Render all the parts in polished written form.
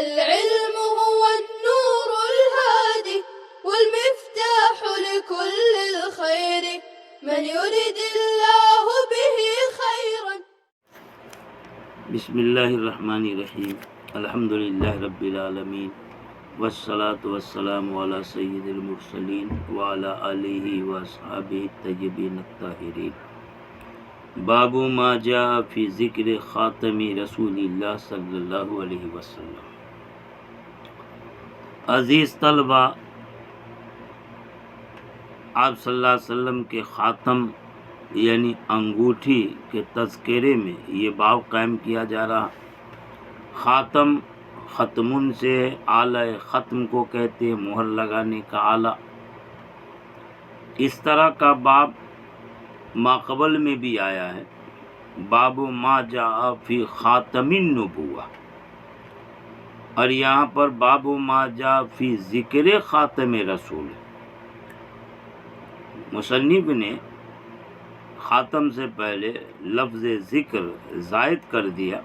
العلم هو النور الهادي والمفتاح لكل الخير من يرد الله به خيرا. بسم اللہ الرحمن الرحیم الحمد للہ رب العالمین والصلاة والسلام علی سید المرسلین وعلی آلہ واصحابہ الطیبین الطاہرین. باب ما جاء فی ذکر خاتم رسول اللہ صلی اللہ علیہ وسلم. عزیز طلبہ، آپ صلی اللہ علیہ وسلم کے خاتم یعنی انگوٹھی کے تذکرے میں یہ باب قائم کیا جا رہا. خاتم ختمن سے آلہ ختم کو کہتے ہیں، مہر لگانے کا آلہ. اس طرح کا باب ماقبل میں بھی آیا ہے، باب ما جاء فی خاتم النبوہ، اور یہاں پر باب ما جاء فی ذکر خاتم رسول. مصنف نے خاتم سے پہلے لفظ ذکر زائد کر دیا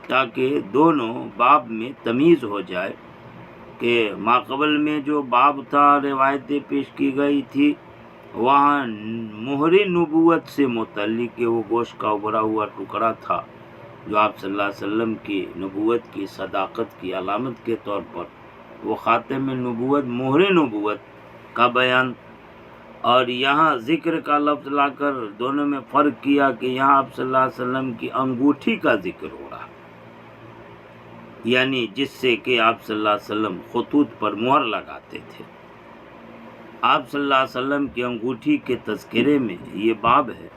تاکہ دونوں باب میں تمیز ہو جائے کہ ماقبل میں جو باب تھا، روایتیں پیش کی گئی تھی، وہاں مہر نبوت سے متعلق وہ گوشت کا ابھرا ہوا ٹکڑا تھا جو آپ صلی اللہ علیہ وسلم کی نبوت کی صداقت کی علامت کے طور پر وہ خاتم نبوت، مہر نبوت کا بیان. اور یہاں ذکر کا لفظ لا کر دونوں میں فرق کیا کہ یہاں آپ صلی اللہ علیہ وسلم کی انگوٹھی کا ذکر ہو رہا، یعنی جس سے کہ آپ صلی اللہ علیہ وسلم خطوط پر مہر لگاتے تھے. آپ صلی اللہ علیہ وسلم کی انگوٹھی کے تذکرے میں یہ باب ہے.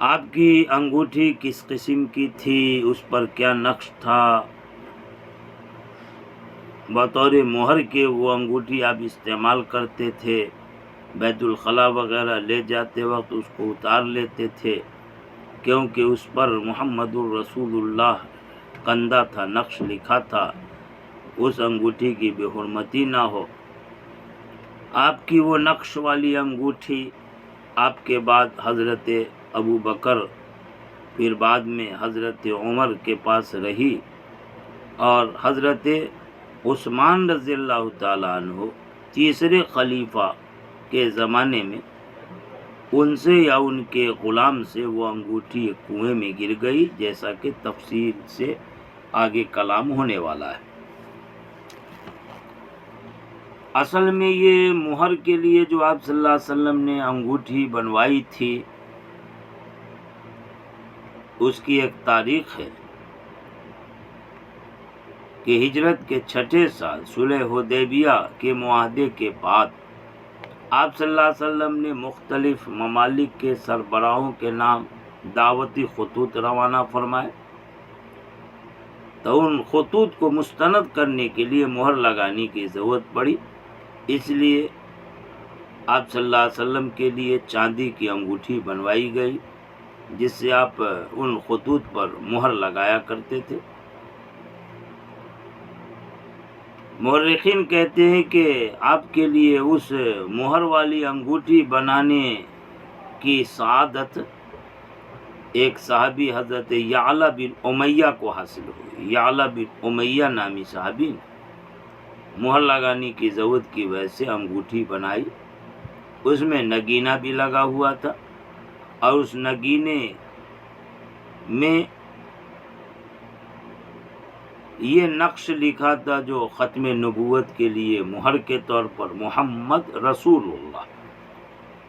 آپ کی انگوٹھی کس قسم کی تھی، اس پر کیا نقش تھا، بطور مہر کے وہ انگوٹھی آپ استعمال کرتے تھے، بیت الخلاء وغیرہ لے جاتے وقت اس کو اتار لیتے تھے کیونکہ اس پر محمد الرسول اللہ کندہ تھا، نقش لکھا تھا، اس انگوٹھی کی بے حرمتی نہ ہو. آپ کی وہ نقش والی انگوٹھی آپ کے بعد حضرت ابو بکر، پھر بعد میں حضرت عمر کے پاس رہی، اور حضرت عثمان رضی اللہ تعالیٰ عنہ تیسرے خلیفہ کے زمانے میں ان سے یا ان کے غلام سے وہ انگوٹھی ایک کنویں میں گر گئی، جیسا کہ تفصیل سے آگے کلام ہونے والا ہے. اصل میں یہ مہر کے لیے جو آپ صلی اللہ علیہ وسلم نے انگوٹھی بنوائی تھی، اس کی ایک تاریخ ہے کہ ہجرت کے 6 سال صلح حدیبیہ کے معاہدے کے بعد آپ صلی اللہ علیہ وسلم نے مختلف ممالک کے سربراہوں کے نام دعوتی خطوط روانہ فرمائے، تو ان خطوط کو مستند کرنے کے لیے مہر لگانے کی ضرورت پڑی. اس لیے آپ صلی اللہ علیہ وسلم کے لیے چاندی کی انگوٹھی بنوائی گئی جس سے آپ ان خطوط پر مہر لگایا کرتے تھے. مورخین کہتے ہیں کہ آپ کے لیے اس مہر والی انگوٹھی بنانے کی سعادت ایک صحابی حضرت یعلا بن امیہ کو حاصل ہوئی. یعلا بن امیہ نامی صحابی نے مہر لگانے کی ضرورت کی وجہ سے انگوٹھی بنائی. اس میں نگینہ بھی لگا ہوا تھا، اور اس نگینے میں یہ نقش لکھا تھا جو ختم نبوت کے لیے مہر کے طور پر محمد رسول اللہ،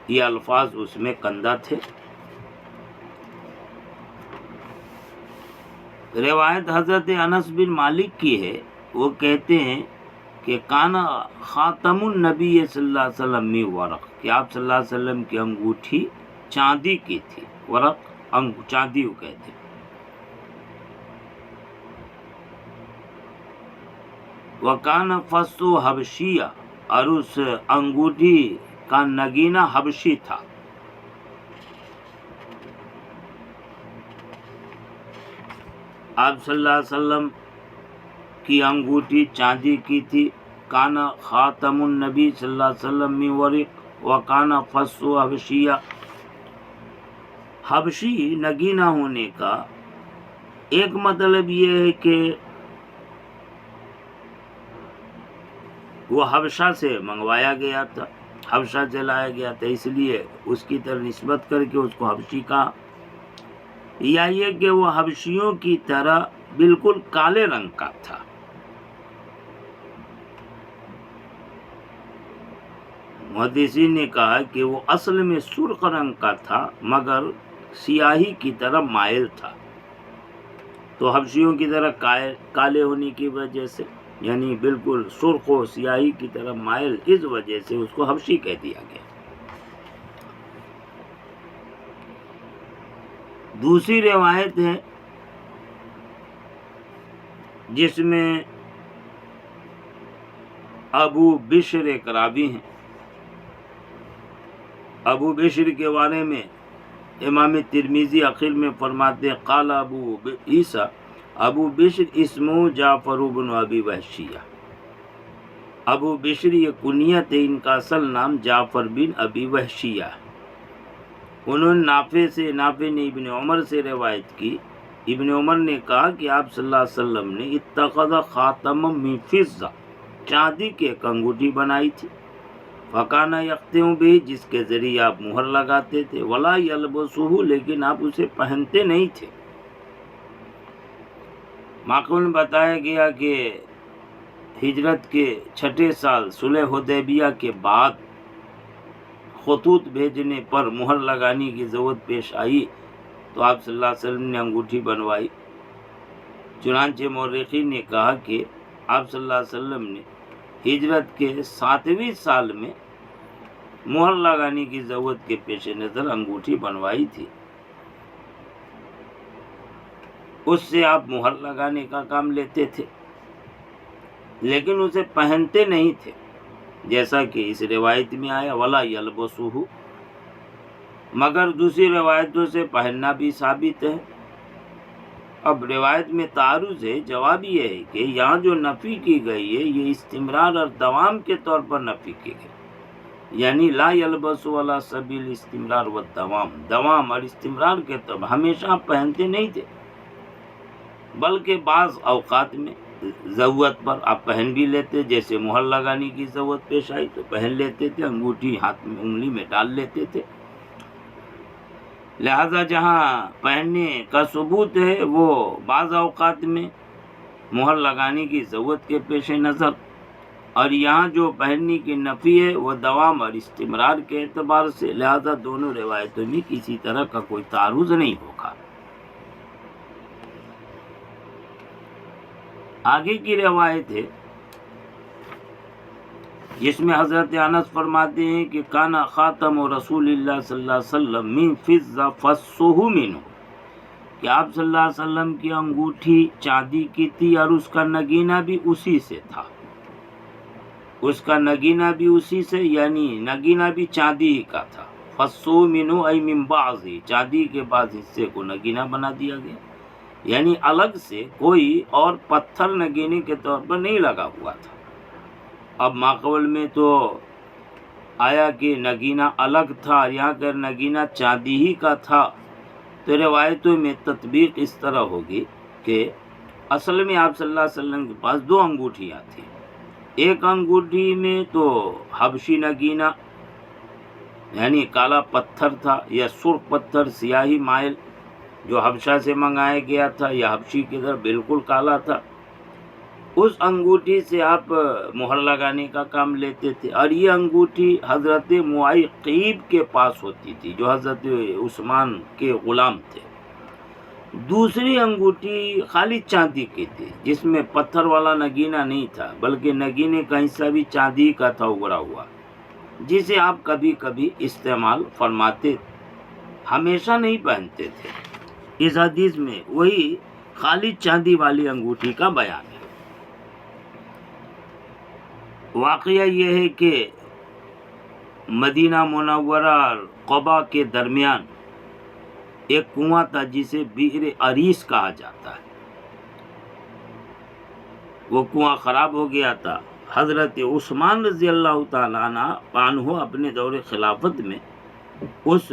یہ الفاظ اس میں کندہ تھے. روایت حضرت انس بن مالک کی ہے، وہ کہتے ہیں کہ کانا خاتم النبی صلی اللہ علیہ وسلم میں ورق، کہ آپ صلی اللہ علیہ وسلم کی انگوٹھی چاندی کی تھی. ورق چاندی کو کہتے ہیں. وَكَانَ فَصُّ حبشیہ، اور اس انگوٹھی کا نگینہ حبشی تھا. آپ صلی اللہ علیہ وسلم کی انگوٹھی چاندی کی تھی. کانا خاتم النبی صلی اللہ علیہ وسلم من ورق وکانا فص حبشیہ. حبشی نگینہ ہونے کا ایک مطلب یہ ہے کہ وہ حبشہ سے منگوایا گیا تھا، حبشہ سے لایا گیا تھا، اس لیے اس کی طرح نسبت کر کے اس کو حبشی کہا، یا یہ کہ وہ حبشیوں کی طرح بالکل کالے رنگ کا تھا۔ محدثین نے کہا کہ وہ اصل میں سرخ رنگ کا تھا مگر سیاہی کی طرح مائل تھا، تو حبشیوں کی طرح کالے ہونے کی وجہ سے، یعنی بالکل سرخ و سیاہی کی طرح مائل، اس وجہ سے اس کو حبشی کہہ دیا گیا۔ دوسری روایت ہے جس میں ابو بشر ایک راوی ہیں، ابو بشر کے بارے میں امام ترمذی آخر میں فرماتے ہیں قال ابو عیسیٰ ابو بشر اسمہ جعفر بن ابی وحشیہ، ابو بشر یہ کنیت ہے، ان کا اصل نام جعفر بن ابی وحشیہ۔ انہوں نے نافع نے ابن عمر سے روایت کی، ابن عمر نے کہا کہ آپ صلی اللہ علیہ وسلم نے اتخذ خاتم من فضہ، چاندی کی ایک انگوٹھی بنائی تھی، فکانا یختم بھی، جس کے ذریعے آپ مہر لگاتے تھے، ولا یلبسہ، لیکن آپ اسے پہنتے نہیں تھے۔ معقول میں بتایا گیا کہ ہجرت کے 6 سال صلح حدیبیہ کے بعد خطوط بھیجنے پر مہر لگانے کی ضرورت پیش آئی تو آپ صلی اللہ علیہ وسلم نے انگوٹھی بنوائی۔ چنانچہ مورخین نے کہا کہ آپ صلی اللہ علیہ وسلم نے ہجرت کے 7ویں سال میں مہر لگانے کی ضرورت کے پیش نظر انگوٹھی بنوائی تھی، اس سے آپ مہر لگانے کا کام لیتے تھے لیکن اسے پہنتے نہیں تھے، جیسا کہ اس روایت میں آیا ولا یلبسہ، مگر دوسری روایتوں سے پہننا بھی ثابت ہے۔ اب روایت میں تعارض ہے، جواب یہ ہے کہ یہاں جو نفی کی گئی ہے یہ استمرار اور دوام کے طور پر نفی کی گئی، یعنی لا یلبس والا سبیل استمرار و دوام اور استمرار کے طور پر ہمیشہ آپ پہنتے نہیں تھے، بلکہ بعض اوقات میں ضرورت پر آپ پہن بھی لیتے، جیسے مہر لگانے کی ضرورت پیش آئی تو پہن لیتے تھے، انگوٹھی ہاتھ میں انگلی میں ڈال لیتے تھے۔ لہذا جہاں پہننے کا ثبوت ہے وہ بعض اوقات میں مہر لگانے کی ضرورت کے پیش نظر، اور یہاں جو پہننے کی نفی ہے وہ دوام اور استمرار کے اعتبار سے، لہذا دونوں روایتوں میں کسی طرح کا کوئی تعارض نہیں ہوگا۔ آگے کی روایت ہے جس میں حضرت انس فرماتے ہیں کہ کانا خاتم رسول اللہ صلی اللہ علیہ وسلم من فضہ فصہ منہ، کہ آپ صلی اللہ علیہ وسلم کی انگوٹھی چاندی کی تھی اور اس کا نگینہ بھی اسی سے تھا، اس کا نگینہ بھی اسی سے، یعنی نگینہ بھی چاندی ہی کا تھا، فصہ منہ ای من بعض، چاندی کے بعض حصے کو نگینہ بنا دیا گیا، یعنی الگ سے کوئی اور پتھر نگینے کے طور پر نہیں لگا ہوا تھا۔ اب ماقبل میں تو آیا کہ نگینہ الگ تھا، یہاں کر نگینہ چاندی ہی کا تھا، تو روایتوں میں تطبیق اس طرح ہوگی کہ اصل میں آپ صلی اللہ علیہ وسلم کے پاس 2 انگوٹھیاں تھیں، ایک انگوٹھی میں تو حبشی نگینہ یعنی کالا پتھر تھا یا سرخ پتھر سیاہی مائل جو حبشہ سے منگایا گیا تھا یا حبشی کی طرف بالکل کالا تھا، اس انگوٹھی سے آپ مہر لگانے کا کام لیتے تھے، اور یہ انگوٹھی حضرت معیقیب کے پاس ہوتی تھی جو حضرت عثمان کے غلام تھے۔ دوسری انگوٹھی خالی چاندی کی تھی جس میں پتھر والا نگینہ نہیں تھا بلکہ نگینے کا حصہ بھی چاندی کا تھا اگڑا ہوا، جسے آپ کبھی کبھی استعمال فرماتے، ہمیشہ نہیں پہنتے تھے۔ اس حدیث میں وہی خالی چاندی والی انگوٹھی کا بیان ہے۔ واقعہ یہ ہے کہ مدینہ منورہ اور قباء کے درمیان ایک کنواں تھا جسے بئر عریس کہا جاتا ہے، وہ کنواں خراب ہو گیا تھا۔ حضرت عثمان رضی اللہ تعالیٰ عنہ اپنے دور خلافت میں اس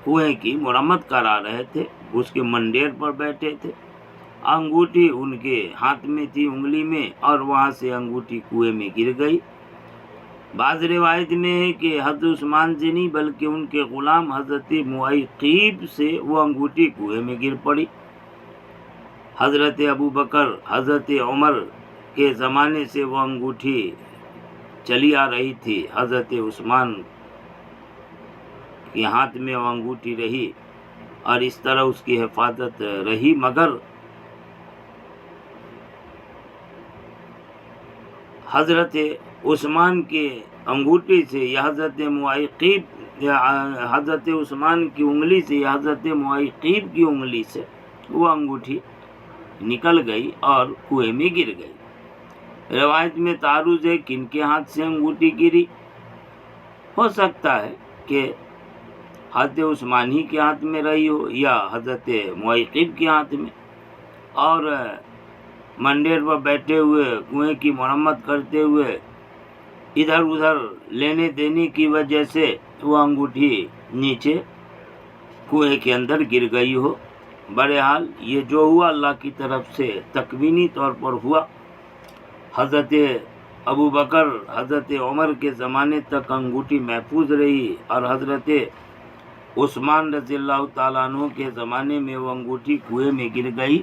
کنویں کی مرمت کرا رہے تھے، اس کے منڈیر پر بیٹھے تھے، انگوٹھی ان کے ہاتھ میں تھی انگلی میں، اور وہاں سے انگوٹھی کنویں میں گر گئی بعض روایت میں ہے کہ حضرت عثمان سے نہیں بلکہ ان کے غلام حضرت معیقیب سے وہ انگوٹھی کنویں میں گر پڑی۔ حضرت ابوبکر حضرت عمر کے زمانے سے وہ انگوٹھی چلی آ رہی تھی، حضرت عثمان کے ہاتھ میں وہ انگوٹھی رہی اور اس طرح اس کی حفاظت رہی، مگر حضرت عثمان کے انگوٹھی سے یا حضرت معیقیب یا حضرت عثمان کی انگلی سے یا حضرت معیقیب کی انگلی سے وہ انگوٹھی نکل گئی اور کنویں میں گر گئی۔ روایت میں تعارض ہے کن کے ہاتھ سے انگوٹھی گری، ہو سکتا ہے کہ حضرت عثمان ہی کے ہاتھ میں رہی ہو یا حضرت معیقیب کے ہاتھ میں، اور منڈیر پر بیٹھے ہوئے کنویں کی مرمت کرتے ہوئے ادھر ادھر لینے دینے کی وجہ سے وہ انگوٹھی نیچے کنویں کے اندر گر گئی ہو۔ بہرحال یہ جو ہوا اللہ کی طرف سے تکوینی طور پر ہوا۔ حضرت ابوبکر حضرت عمر کے زمانے تک انگوٹھی محفوظ رہی اور حضرت عثمان رضی اللہ تعالیٰ عنہ کے زمانے میں وہ انگوٹھی کنویں میں گر گئی۔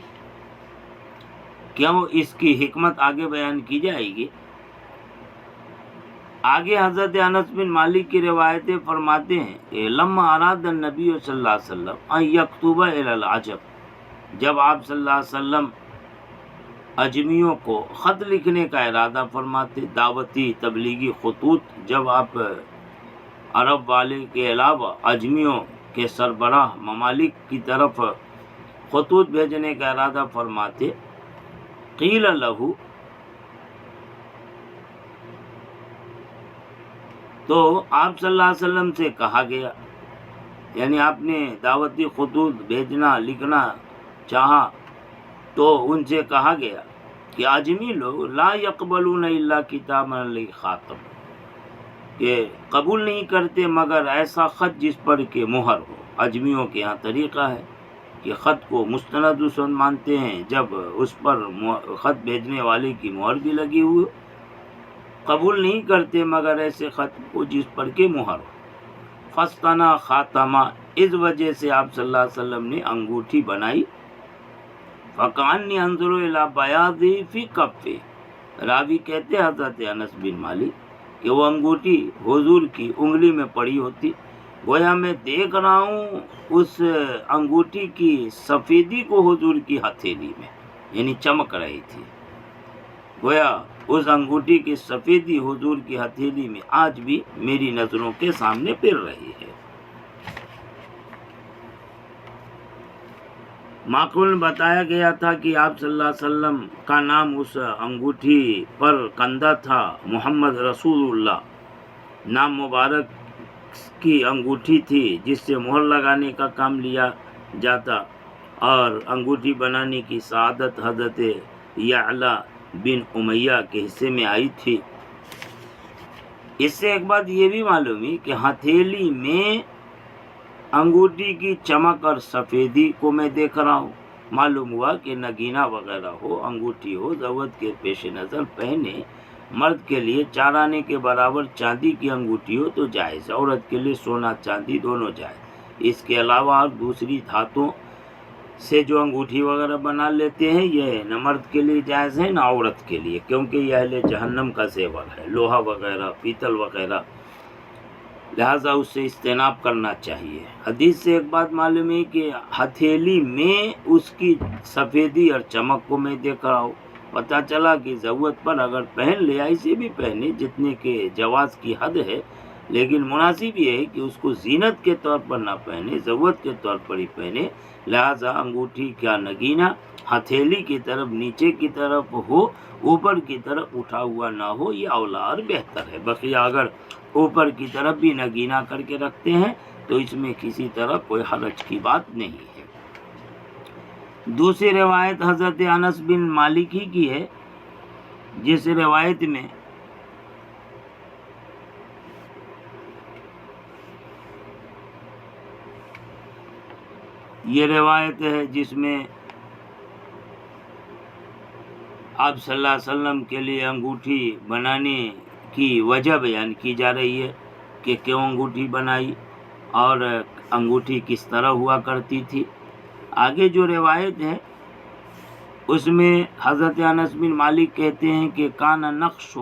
کیوں؟ اس کی حکمت آگے بیان کی جائے گی۔ آگے حضرت انس بن مالک کی روایتیں فرماتے ہیں کہ لما اراد النبی صلی اللہ علیہ وسلم ان یکتب الی العجم، جب آپ صلی اللہ علیہ وسلم اجمیوں کو خط لکھنے کا ارادہ فرماتے، دعوتی تبلیغی خطوط، جب آپ عرب والے کے علاوہ اجمیوں کے سربراہ ممالک کی طرف خطوط بھیجنے کا ارادہ فرماتے، قیل لہو، تو آپ صلی اللہ علیہ وسلم سے کہا گیا، یعنی آپ نے دعوتی خطوط بھیجنا لکھنا چاہا تو ان سے کہا گیا کہ اجمی لوگ لا یقبلون الا کتابا علیہ خاتم، کہ قبول نہیں کرتے مگر ایسا خط جس پر کہ مہر ہو۔ اجمیوں کے ہاں طریقہ ہے کہ خط کو مستند رسوم مانتے ہیں جب اس پر خط بھیجنے والے کی مہر بھی لگی ہوئی، قبول نہیں کرتے مگر ایسے خط کو جس پر کہ مہر ہو۔ فاستنا خاتمہ، اس وجہ سے آپ صلی اللہ علیہ وسلم نے انگوٹھی بنائی۔ فکانی انظر الی بیاضی فی کفی، راوی کہتے حضرت انس بن مالک کہ وہ انگوٹھی حضور کی انگلی میں پڑی ہوتی، گویا میں دیکھ رہا ہوں اس انگوٹھی کی سفیدی کو حضور کی ہتھیلی میں، یعنی چمک رہی تھی، گویا اس انگوٹھی کی سفیدی حضور کی ہتھیلی میں آج بھی میری نظروں کے سامنے پھر رہی ہے۔ معقول بتایا گیا تھا کہ آپ صلی اللہ علیہ وسلم کا نام اس انگوٹھی پر کندہ تھا، محمد رسول اللہ نام مبارک کی انگوٹھی تھی جس سے مہر لگانے کا کام لیا جاتا، اور انگوٹھی بنانے کی سعادت حضرت یعلا بن امیہ کے حصے میں آئی تھی۔ اس سے ایک بات یہ بھی معلوم ہوئی کہ ہتھیلی میں انگوٹھی کی چمک اور سفیدی کو میں دیکھ رہا ہوں، معلوم ہوا کہ نگینہ وغیرہ ہو، انگوٹھی ہو، ضرورت کے پیش نظر پہنے، مرد کے لیے 4 آنے کے برابر چاندی کی انگوٹھی ہو تو جائز ہے، عورت کے لیے سونا چاندی دونوں جائز۔ اس کے علاوہ اور دوسری دھاتوں سے جو انگوٹھی وغیرہ بنا لیتے ہیں یہ نہ مرد کے لیے جائز ہے نہ عورت کے لیے، کیونکہ یہ اہل جہنم کا زیور ہے، لوہا وغیرہ، پیتل وغیرہ، لہٰذا اس سے اجتناب کرنا چاہیے۔ حدیث سے ایک بات معلوم ہے کہ ہتھیلی میں اس کی سفیدی اور چمک کو میں دیکھ رہا ہوں، پتہ چلا کہ ضرورت پر اگر پہن لے، ایسے بھی پہنے جتنے کے جواز کی حد ہے، لیکن مناسب یہ ہے کہ اس کو زینت کے طور پر نہ پہنے، ضرورت کے طور پر ہی پہنے، لہٰذا انگوٹھی کا نگینہ ہتھیلی کی طرف نیچے کی طرف ہو، اوپر کی طرف اٹھا ہوا نہ ہو، یہ اولا اور بہتر ہے۔ بقیہ اگر اوپر کی طرف بھی نگینہ کر کے رکھتے ہیں تو اس میں کسی طرح کوئی حرج کی بات نہیں ہے۔ دوسری روایت حضرت انس بن مالک ہی کی ہے، جس روایت میں یہ روایت ہے جس میں آپ صلی اللہ علیہ وسلم کے لیے انگوٹھی بنانے کی وجہ بیان کی جا رہی ہے کہ کیوں انگوٹھی بنائی اور انگوٹھی کس طرح ہوا کرتی تھی. آگے جو روایت ہے اس میں حضرت انس بن مالک کہتے ہیں کہ کان نقش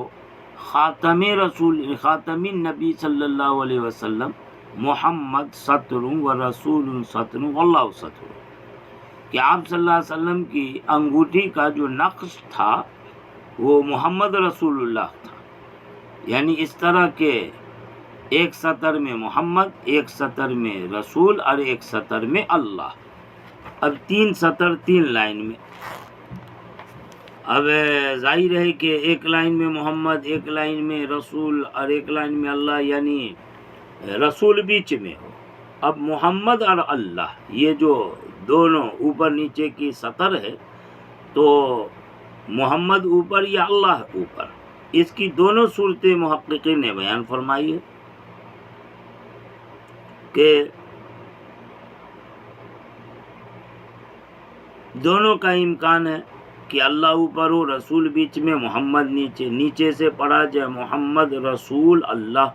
خاتم النبی صلی اللہ علیہ وسلم محمد سطر و رسول سطر واللہ سطر، کہ آپ صلی اللہ علیہ وسلم کی انگوٹھی کا جو نقش تھا وہ محمد رسول اللہ تھا، یعنی اس طرح کے ایک سطر میں محمد، ایک سطر میں رسول اور ایک سطر میں اللہ. اب 3 سطر 3 لائن میں. اب ظاہر ہے کہ ایک لائن میں محمد، ایک لائن میں رسول اور ایک لائن میں اللہ، یعنی رسول بیچ میں ہو. اب محمد اور اللہ یہ جو دونوں اوپر نیچے کی سطر ہے تو محمد اوپر یا اللہ اوپر، اس کی دونوں صورتیں محققین نے بیان فرمائی ہے کہ دونوں کا امکان ہے کہ اللہ اوپر ہو، رسول بیچ میں، محمد نیچے. نیچے سے پڑھا جائے محمد رسول اللہ،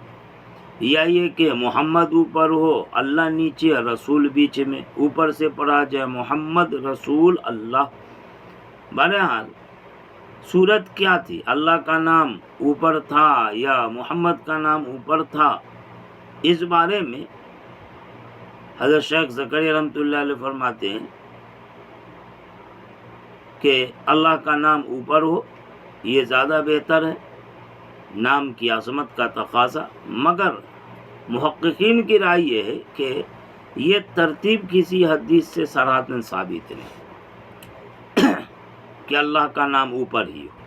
یا یہ کہ محمد اوپر ہو، اللہ نیچے، رسول بیچ میں. اوپر سے پڑھا جائے محمد رسول اللہ. بہرحال صورت کیا تھی، اللہ کا نام اوپر تھا یا محمد کا نام اوپر تھا، اس بارے میں حضرت شیخ زکریا رحمۃ اللہ علیہ فرماتے ہیں کہ اللہ کا نام اوپر ہو یہ زیادہ بہتر ہے، نام کی عظمت کا تقاضا. مگر محققین کی رائے یہ ہے کہ یہ ترتیب کسی حدیث سے صراحتاً ثابت نہیں کہ اللہ کا نام اوپر ہی ہو.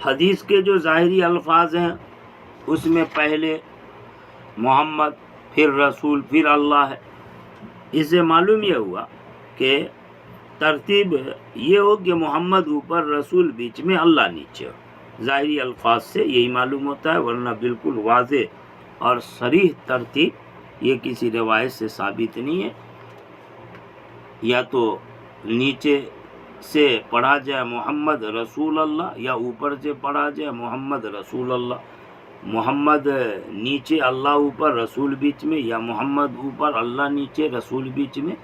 حدیث کے جو ظاہری الفاظ ہیں اس میں پہلے محمد، پھر رسول، پھر اللہ ہے. اس سے معلوم یہ ہوا کہ ترتیب یہ ہو کہ محمد اوپر، رسول بیچ میں، اللہ نیچے ہو. ظاہری الفاظ سے یہی معلوم ہوتا ہے، ورنہ بالکل واضح اور صریح ترتیب یہ کسی روایت سے ثابت نہیں ہے. یا تو نیچے سے پڑھا جائے محمد رسول اللہ، یا اوپر سے پڑھا جائے محمد رسول اللہ. محمد نیچے، اللہ اوپر، رسول بیچ میں، یا محمد اوپر، اللہ نیچے، رسول بیچ میں.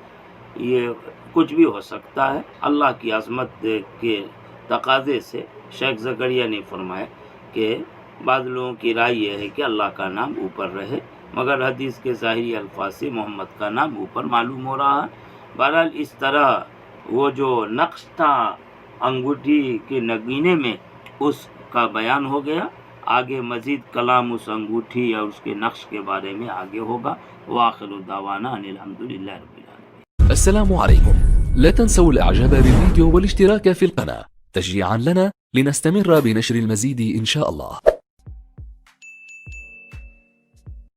یہ کچھ بھی ہو سکتا ہے. اللہ کی عظمت کے تقاضے سے شیخ زکریا نے فرمایا کہ بعض لوگوں کی رائے یہ ہے کہ اللہ کا نام اوپر رہے، مگر حدیث کے ظاہری الفاظ سے محمد کا نام اوپر معلوم ہو رہا ہے. بہرحال اس طرح وہ جو نقش تھا انگوٹھی کے نگینے میں اس کا بیان ہو گیا. آگے مزید کلام اس انگوٹھی اور اس کے نقش کے بارے میں آگے ہوگا. وآخر دعوانا ان الحمدللہ رب العالمین. السلام عليكم. لا تنسوا الاعجاب بالفيديو والاشتراك في القناة تشجيعا لنا لنستمر بنشر المزيد إن شاء الله.